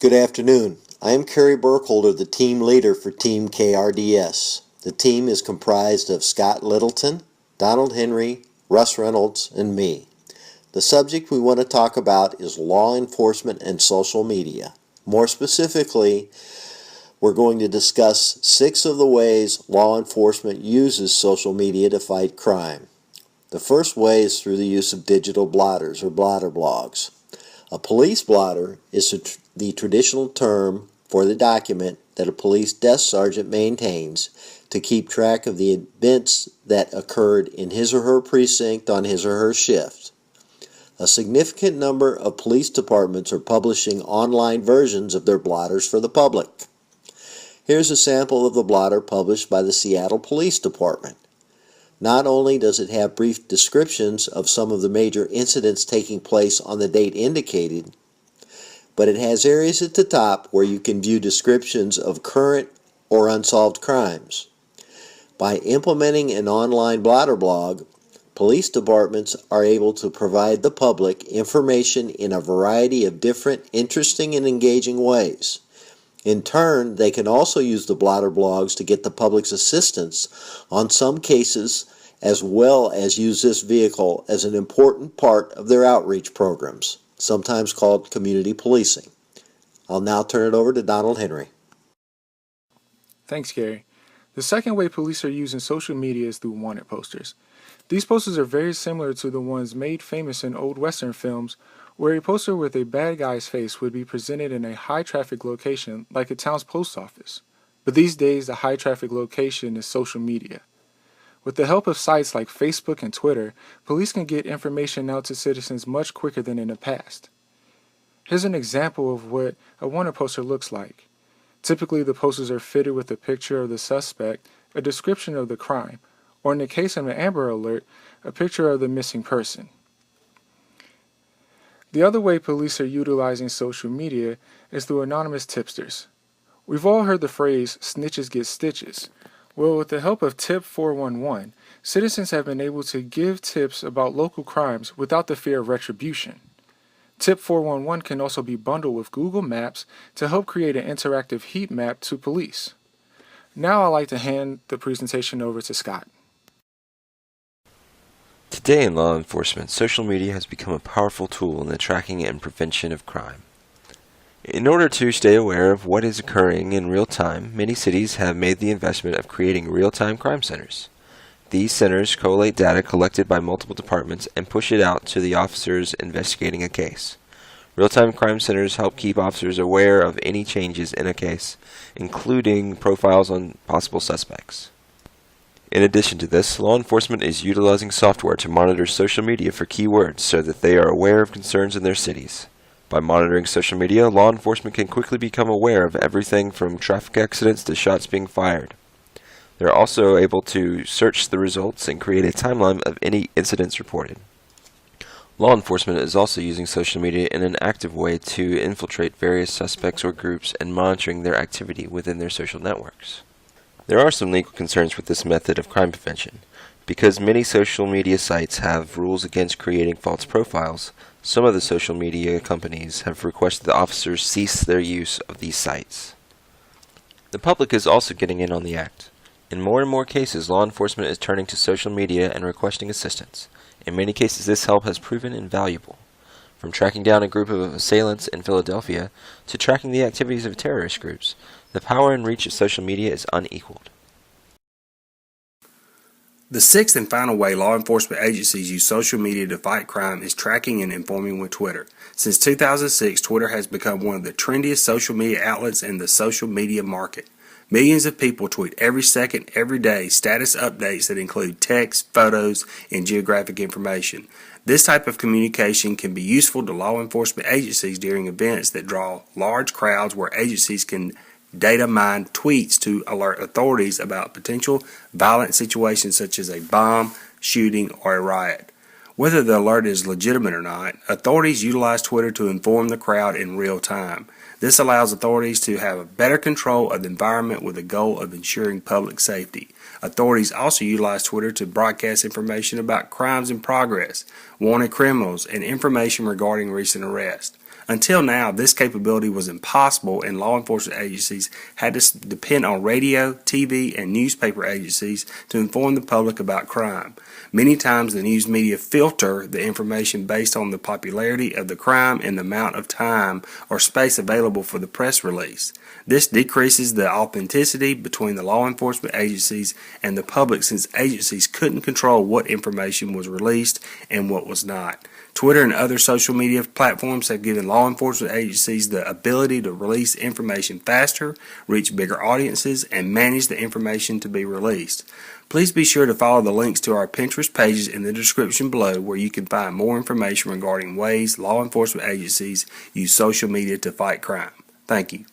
Good afternoon. I am Kerry Burkholder, the team leader for Team KRDS. The team is comprised of Scott Littleton, Donald Henry, Russ Reynolds, and me. The subject we want to talk about is law enforcement and social media. More specifically, we're going to discuss 6 of the ways law enforcement uses social media to fight crime. The first way is through the use of digital blotters or blotter blogs. A police blotter is the traditional term for the document that a police desk sergeant maintains to keep track of the events that occurred in his or her precinct on his or her shift. A significant number of police departments are publishing online versions of their blotters for the public. Here's a sample of the blotter published by the Seattle Police Department. Not only does it have brief descriptions of some of the major incidents taking place on the date indicated, but it has areas at the top where you can view descriptions of current or unsolved crimes. By implementing an online blotter blog, police departments are able to provide the public information in a variety of different, interesting, and engaging ways. In turn, they can also use the blotter blogs to get the public's assistance on some cases, as well as use this vehicle as an important part of their outreach programs, sometimes called community policing. I'll now turn it over to Donald Henry. Thanks, Gary. The second way police are using social media is through wanted posters. These posters are very similar to the ones made famous in old Western films, where a poster with a bad guy's face would be presented in a high-traffic location like a town's post office. But these days, the high-traffic location is social media. With the help of sites like Facebook and Twitter, police can get information out to citizens much quicker than in the past. Here's an example of what a wanted poster looks like. Typically, the posters are fitted with a picture of the suspect, a description of the crime, or in the case of an Amber Alert, a picture of the missing person. The other way police are utilizing social media is through anonymous tipsters. We've all heard the phrase, snitches get stitches. Well, with the help of Tip 411, citizens have been able to give tips about local crimes without the fear of retribution. Tip 411 can also be bundled with Google Maps to help create an interactive heat map to police. Now I'd like to hand the presentation over to Scott. Today in law enforcement, social media has become a powerful tool in the tracking and prevention of crime. In order to stay aware of what is occurring in real time, many cities have made the investment of creating real-time crime centers. These centers collate data collected by multiple departments and push it out to the officers investigating a case. Real-time crime centers help keep officers aware of any changes in a case, including profiles on possible suspects. In addition to this, law enforcement is utilizing software to monitor social media for keywords so that they are aware of concerns in their cities. By monitoring social media, law enforcement can quickly become aware of everything from traffic accidents to shots being fired. They're also able to search the results and create a timeline of any incidents reported. Law enforcement is also using social media in an active way to infiltrate various suspects or groups and monitoring their activity within their social networks. There are some legal concerns with this method of crime prevention. Because many social media sites have rules against creating false profiles, some of the social media companies have requested that officers cease their use of these sites. The public is also getting in on the act. In more and more cases, law enforcement is turning to social media and requesting assistance. In many cases, this help has proven invaluable. From tracking down a group of assailants in Philadelphia to tracking the activities of terrorist groups, the power and reach of social media is unequaled. The sixth and final way law enforcement agencies use social media to fight crime is tracking and informing with Twitter. Since 2006, Twitter has become one of the trendiest social media outlets in the social media market. Millions of people tweet every second, every day, status updates that include text, photos, and geographic information. This type of communication can be useful to law enforcement agencies during events that draw large crowds where agencies can data mine tweets to alert authorities about potential violent situations such as a bomb, shooting, or a riot. Whether the alert is legitimate or not, authorities utilize Twitter to inform the crowd in real time. This allows authorities to have better control of the environment with the goal of ensuring public safety. Authorities also utilize Twitter to broadcast information about crimes in progress, wanted criminals, and information regarding recent arrests. Until now, this capability was impossible, and law enforcement agencies had to depend on radio, TV, and newspaper agencies to inform the public about crime. Many times the news media filter the information based on the popularity of the crime and the amount of time or space available for the press release. This decreases the authenticity between the law enforcement agencies and the public, since agencies couldn't control what information was released and what was not. Twitter and other social media platforms have given law enforcement agencies the ability to release information faster, reach bigger audiences, and manage the information to be released. Please be sure to follow the links to our Pinterest pages in the description below, where you can find more information regarding ways law enforcement agencies use social media to fight crime. Thank you.